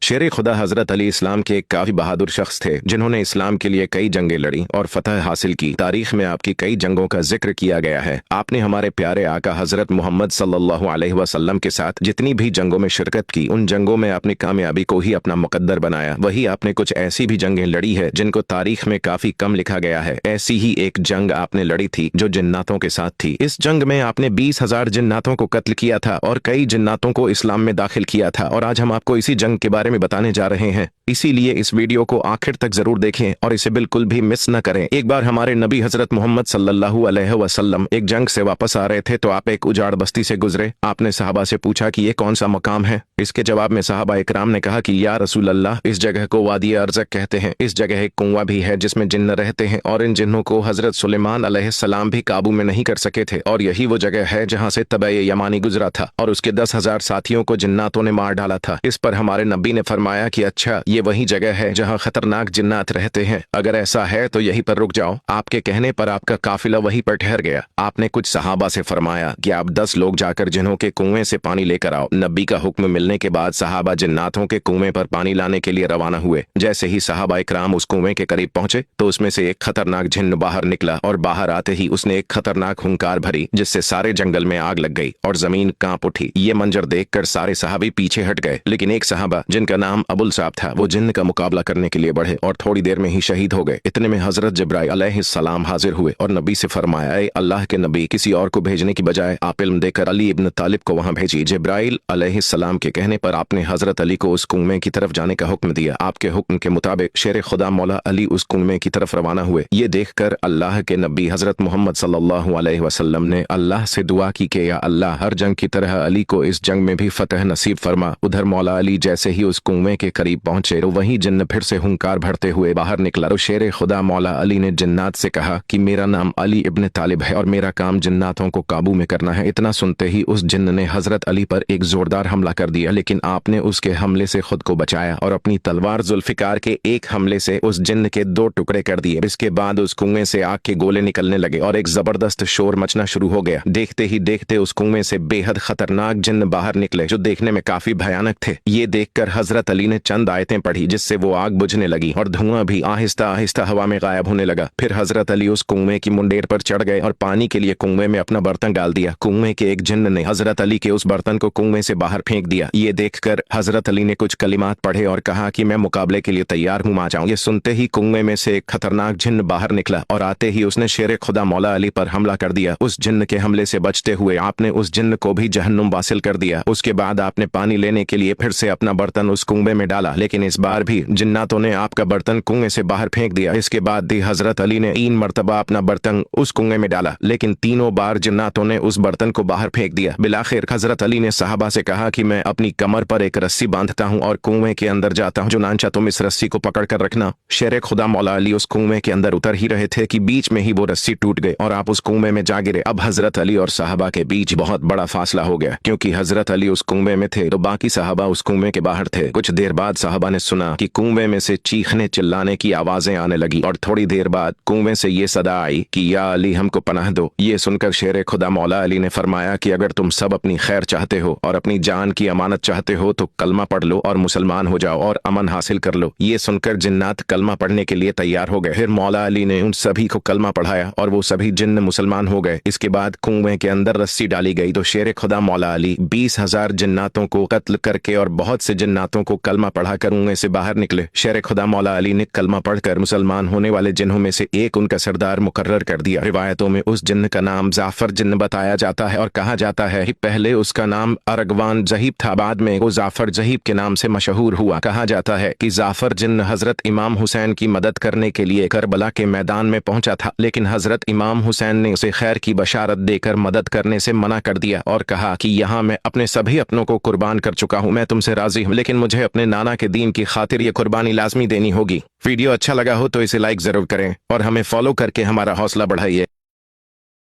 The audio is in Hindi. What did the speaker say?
शेर खुदा हजरत अली इस्लाम के एक काफी बहादुर शख्स थे जिन्होंने इस्लाम के लिए कई जंगें लड़ी और फतह हासिल की। तारीख में आपकी कई जंगों का जिक्र किया गया है। आपने हमारे प्यारे आका हजरत मोहम्मद सल्लल्लाहु अलैहि वसल्लम के साथ जितनी भी जंगों में शिरकत की, उन जंगों में अपनी कामयाबी को ही अपना मुकद्दर बनाया। वही आपने कुछ ऐसी भी जंगें लड़ी है जिनको तारीख में काफी कम लिखा गया है। ऐसी ही एक जंग आपने लड़ी थी जो जिन्नातों के साथ थी। इस जंग में आपने 20,000 जिन्नातों को कत्ल किया था और कई जिन्नातों को इस्लाम में दाखिल किया था। और आज हम आपको इसी जंग के बारे में बताने जा रहे हैं, इसीलिए इस वीडियो को आखिर तक जरूर देखें और इसे बिल्कुल भी मिस न करें। एक बार हमारे नबी हजरत मोहम्मद सल्लल्लाहु अलैहि वसल्लम एक जंग से वापस आ रहे थे तो आप एक उजाड़ बस्ती से गुजरे। आपने सहाबा से पूछा कि ये कौन सा मकाम है। इसके जवाब में सहाबा इकराम ने कहा कि या रसूल अल्लाह, इस जगह को वादी अर्ज़क कहते हैं। इस जगह एक कुआं भी है जिसमें जिन्न रहते हैं और इन जिन्नों को हजरत सुलेमान अलैहिस्सलाम भी काबू में नहीं कर सके थे। और यही वो जगह है जहाँ से तबय यमानी गुजरा था और उसके 10,000 साथियों को जिन्नातों ने मार डाला था। इस पर हमारे नबी ने फरमाया कि अच्छा, ये वही जगह है जहाँ खतरनाक जिन्नात रहते हैं। अगर ऐसा है तो यहीं पर रुक जाओ। आपके कहने पर आपका काफिला वहीं पर ठहर गया। आपने कुछ सहाबा से फरमाया कि आप 10 लोग जाकर जिन्हों के कुएं से पानी लेकर आओ। नबी का हुक्म मिलने के बाद सहाबा जिन्नातों के कुएं पर पानी लाने के लिए रवाना हुए। जैसे ही सहाबा इकराम उस कुएं के करीब पहुंचे तो उसमें से एक खतरनाक जिन्न बाहर निकला और बाहर आते ही उसने एक खतरनाक हुंकार भरी जिससे सारे जंगल में आग लग गई और जमीन कांप उठी। ये मंजर देखकर सारे सहाबी पीछे हट गए, लेकिन एक सहाबा जिनका नाम अबुल साहब था, वो जिन्न का मुकाबला करने के लिए बढ़े और थोड़ी देर में ही शहीद हो गए। इतने में हजरत जिब्राइल अलैहिस्सलाम हाजिर हुए और नबी से फरमाया, ऐ अल्लाह के नबी, किसी और को भेजने की बजाय आप इल्म देकर अली इब्न तालिब को वहां भेजिए। जिब्राइल अलैहिस्सलाम के कहने पर आपने हजरत अली को उस कुएं की तरफ जाने का हुक्म दिया। आपके हुक्म के मुताबिक शेर खुदा मौला अली उस कुएं की तरफ रवाना हुए। ये देखकर अल्लाह के नबी हजरत मोहम्मद सल्लल्लाहु अलैहि वसल्लम ने अल्लाह से दुआ की कि या अल्लाह, हर जंग की तरह अली को इस जंग में भी फतह नसीब फरमा। उधर मौला अली जैसे ही उस कुएं के करीब पहुंचे तो वहीं जिन्न फिर से हुंकार भरते हुए बाहर निकला। तो शेर खुदा मौला अली ने जिन्नात से कहा कि मेरा नाम अली इब्न तालिब है और मेरा काम जिन्नातों को काबू में करना है। इतना सुनते ही उस जिन्न ने हजरत अली पर एक जोरदार हमला कर दिया, लेकिन आपने उसके हमले से खुद को बचाया और अपनी तलवार जुल्फिकार के एक हमले से उस जिन्न के 2 टुकड़े कर दिए। इसके बाद उस कुएं से आग के गोले निकलने लगे और एक जबरदस्त शोर मचना शुरू हो गया। देखते ही देखते उस कुएं से बेहद खतरनाक जिन्न बाहर निकले जो देखने में काफी भयानक थे। ये देखकर हजरत अली ने चंद आयतें पढ़ी जिससे वो आग बुझने लगी और धुआं भी आहिस्ता आहिस्ता हवा में गायब होने लगा। फिर हजरत अली उस कुएं की मुंडेर पर चढ़ गए और पानी के लिए कुएं में अपना बर्तन डाल दिया। कुएं के एक जिन्न ने हजरत अली के उस बर्तन को कुएं से बाहर फेंक दिया। ये देखकर हजरत अली ने कुछ कलिमात पढ़े और कहा कि मैं मुकाबले के लिए तैयार हूं, आ जाऊं। ये सुनते ही कुएं में से एक खतरनाक जिन्न बाहर निकला और आते ही उसने शेर खुदा मौला अली पर हमला कर दिया। उस जिन्न के हमले से बचते हुए आपने उस जिन्न को भी जहन्नुम वासिल कर दिया। उसके बाद आपने पानी लेने के लिए फिर से अपना बर्तन उस कुएं में डाला, लेकिन इस बार भी जिन्नातों ने आपका बर्तन कुएं से बाहर फेंक दिया। इसके बाद भी हजरत अली ने 3 मरतबा अपना बर्तन उस कुएं में डाला, लेकिन तीनों बार जिन्नातों ने उस बर्तन को बाहर फेंक दिया। बिलाखिर हजरत अली ने सहाबा से कहा कि मैं अपनी कमर पर एक रस्सी बांधता हूं और कुएं के अंदर जाता हूं, चुनांचा तुम इस रस्सी को पकड़ कर रखना। शेर खुदा मौला अली उस कुएं के अंदर उतर ही रहे थे कि बीच में ही वो रस्सी टूट गई और आप उस कुएं में जा गिरे। अब हजरत अली और सहाबा के बीच बहुत बड़ा फासला हो गया, क्योंकि हजरत अली उस कुएं में थे तो बाकी सहाबा उस कुएं के बाहर थे। कुछ देर बाद सहाबा ने सुना कि कुएं में से चीखने चिल्लाने की आवाजें आने लगी और थोड़ी देर बाद कुएं से ये सदा आई कि या अली, हमको पनाह दो। ये सुनकर शेर खुदा मौला अली ने फरमाया कि अगर तुम सब अपनी खैर चाहते हो और अपनी जान की अमानत चाहते हो तो कलमा पढ़ लो और मुसलमान हो जाओ और अमन हासिल कर लो। ये सुनकर जिन्नात कलमा पढ़ने के लिए तैयार हो गए। फिर मौला अली ने उन सभी को कलमा पढ़ाया और वो सभी जिन्न मुसलमान हो गए। इसके बाद कुएं के अंदर रस्सी डाली गई तो शेर खुदा मौला अली 20,000 जिन्नातों को कत्ल करके और बहुत से जिन्नातों को कलमा पढ़ाकर कुएं से बाहर निकले। शेर खुदा मौला अली ने कलमा पढ़कर मुसलमान होने वाले जिन्हों में से एक उनका सरदार मुकर्रर कर दिया। रिवायतों में उस जिन्न का नाम जाफर जिन्न बताया जाता है और कहा जाता है कि पहले उसका नाम अरगवान जहीब था, बाद में वो जाफर जहीब के नाम से मशहूर हुआ। कहा जाता है कि जाफर जिन्न हजरत इमाम हुसैन की मदद करने के लिए करबला के मैदान में पहुंचा था, लेकिन हजरत इमाम हुसैन ने उसे खैर की बशारत देकर मदद करने से मना कर दिया और कहा कि यहाँ मैं अपने सभी अपनों को कुर्बान कर चुका हूँ, मैं तुमसे राजी हूँ, लेकिन मुझे अपने नाना के दीन की खातिर ये कुर्बानी लाजमी देनी होगी। वीडियो अच्छा लगा हो तो इसे लाइक जरूर करें और हमें फॉलो करके हमारा हौसला बढ़ाइए।